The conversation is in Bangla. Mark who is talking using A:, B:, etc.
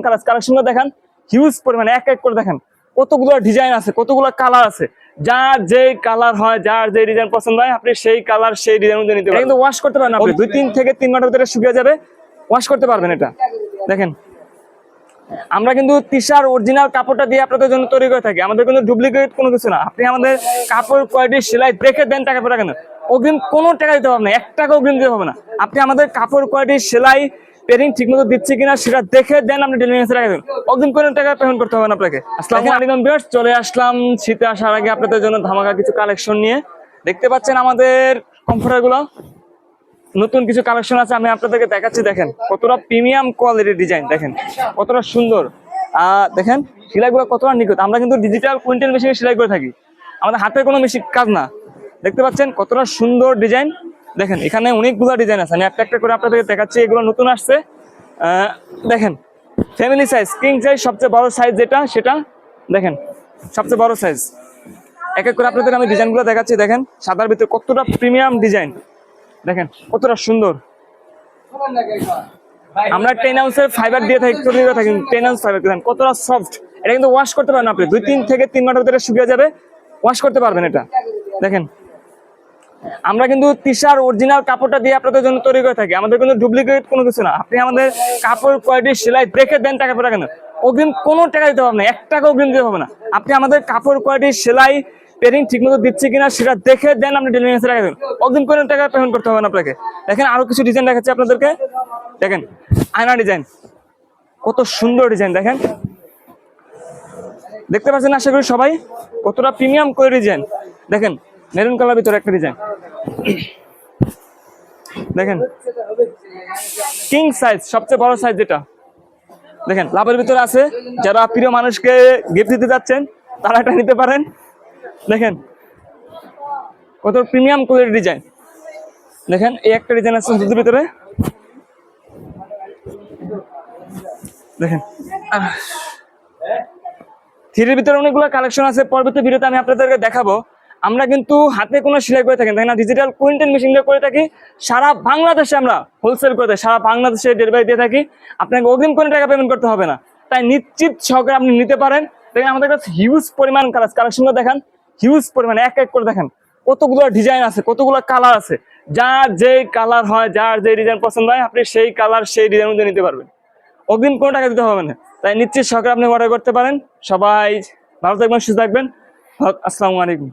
A: কালেকশনগুলো দেখেন, হিউজ পরিমাণে এক এক করে দেখেন কতগুলো ডিজাইন আছে, কতগুলো কালার আছে। যার যে কালার হয়, যার যে ডিজাইন পছন্দ হয়, আপনি সেই কালার সেই ডিজাইন অনুযায়ী নিতে পারবেন। কিন্তু ওয়াশ করতে পারবেন আপনি 2 থেকে 3 ঘন্টার ভিতরে শুকিয়ে যাবে, ওয়াশ করতে পারবেন। এটা দেখেন, আমরা কিন্তু তিশার অরিজিনাল কাপড়টা দিয়ে আপনাদের জন্য তৈরি করে থাকি। আমাদের কিন্তু ডুপ্লিকেট কোনো কিছু না। আপনি আমাদের কাপড় কোয়ালিটি সেলাই দেখে দেন, টাকা পয়সা কেন অগ্রিম কোনো টাকা দিতে হবে না, 1 টাকা অগ্রিম দিতে হবে না। আপনি আমাদের কাপড় কোয়ালিটি সেলাই পেরিং ঠিকমতো দিচ্ছে কিনা সেটা দেখে দেন, আপনি ডেলিভারি টাকা দেবেন, অগ্রিম কোনো টাকা পেমেন্ট করতে হবে না আপনাকে। আসসালামু আলাইকুম ভিউয়ার্স, চলে আসলাম শীতে আসার আগে আপনাদের জন্য ধামাকা কিছু কালেকশন নিয়ে। দেখতে পাচ্ছেন আমাদের কমফোর্টারগুলো, নতুন কিছু কালেকশন আছে, আমি আপনাদেরকে দেখাচ্ছি। দেখেন কতটা প্রিমিয়াম কোয়ালিটির ডিজাইন, দেখেন কতটা সুন্দর। দেখেন সেলাইগুলো কতটা নিখুঁত। আমরা কিন্তু ডিজিটাল কুইন্টেল মেশিনে সেলাই করে থাকি, আমাদের হাতের কোনো মেশিন কাজ না। দেখতে পাচ্ছেন কতটা সুন্দর ডিজাইন। দেখেন এখানে অনেকগুলো ডিজাইন আছে, আমি একটা একটা করে আপনাদেরকে দেখাচ্ছি। এগুলো নতুন আসছে। দেখেন ফ্যামিলি সাইজ, কিং সাইজ, সবচেয়ে বড় সাইজ যেটা সেটা দেখেন, সবচেয়ে বড় সাইজ। এক এক করে আপনাদের আমি ডিজাইনগুলো দেখাচ্ছি। দেখেন সাদার ভিতরে কতটা প্রিমিয়াম ডিজাইন, দেখেন কতটা সুন্দর। আমরা 10 আউন্সের ফাইবার দিয়ে থাকি, 10 আউন্স ফাইবার দেখেন কতটা সফট। এটা কিন্তু ওয়াশ করতে পারেন আপনি 2 থেকে 3 ঘন্টার ভিতরে শুকিয়ে যাবে, ওয়াশ করতে পারবেন। এটা দেখেন, আমরা কিন্তু তিশার অরিজিনাল কাপড়টা দিয়ে আপনাদের জন্য তৈরি করে থাকি। আমাদের কিন্তু ডুপ্লিকেট কোনো কিছু না। আপনি আমাদের কাপড় কোয়ালিটি সেলাই দেখে দেন, টাকা পয়সা কেন অগ্রিম কোনো টাকা দিতে হবে না, 1 টাকা অগ্রিম দিতে হবে না। আপনি আমাদের কাপড় কোয়ালিটি সেলাই পেরিং ঠিকমতো দিচ্ছে কিনা সেটা দেখে দেন, আপনি ডেলিভারি টাকা দেবেন, অগ্রিম কোনো টাকা পেমেন্ট করতে হবে না আপনাকে। দেখেন আরো কিছু ডিজাইন দেখাচ্ছি আপনাদেরকে। দেখেন আয়না ডিজাইন, কত সুন্দর ডিজাইন। দেখেন দেখতে পাচ্ছেন আশা করি সবাই, কতটা প্রিমিয়াম করে ডিজাইন। দেখেন মেরুন কালার ভিতরে একটা ডিজাইন, দেখেন কিং সাইজ, সবচেয়ে বড় সাইজ যেটা। দেখেন লাভের ভিতরে আছে, যারা প্রিয় মানুষকে গিফট দিতে যাচ্ছেন তারা এটা নিতে পারেন। দেখেন কত প্রিমিয়াম কোয়ালিটির ডিজাইন। দেখেন এই একটা ডিজাইন আছে দুধের ভিতরে, দেখেন থ্রির ভিতরে অনেকগুলো কালেকশন আছে। পরবর্তী ভিডিওতে আমি আপনাদেরকে দেখাবো। আমরা কিন্তু হাতে কোনো সেলাই করে থাকি না, তাই না, ডিজিটাল কুইন্টেল মেশিন দিয়ে করে থাকি। সারা বাংলাদেশে আমরা হোলসেল করে থাকি, সারা বাংলাদেশে ডেলিভারি দিয়ে থাকি। আপনাকে অগ্রিম কোনো টাকা পেমেন্ট করতে হবে না, তাই নিশ্চিত সহকারে আপনি নিতে পারেন। দেখেন আমাদের কাছে হিউজ পরিমাণ কালেকশনগুলো দেখেন, হিউজ পরিমাণ এক এক করে দেখেন কতগুলো ডিজাইন আছে, কতগুলো কালার আছে। যার যে কালার হয়, যার যে ডিজাইন পছন্দ হয়, আপনি সেই কালার সেই ডিজাইন অনুযায়ী নিতে পারবেন, অগ্রিম কোনো টাকা দিতে হবে না। তাই নিশ্চিত সহকারে আপনি অর্ডার করতে পারেন। সবাই ভালো থাকবেন, সুস্থ থাকবেন। আসসালামু আলাইকুম।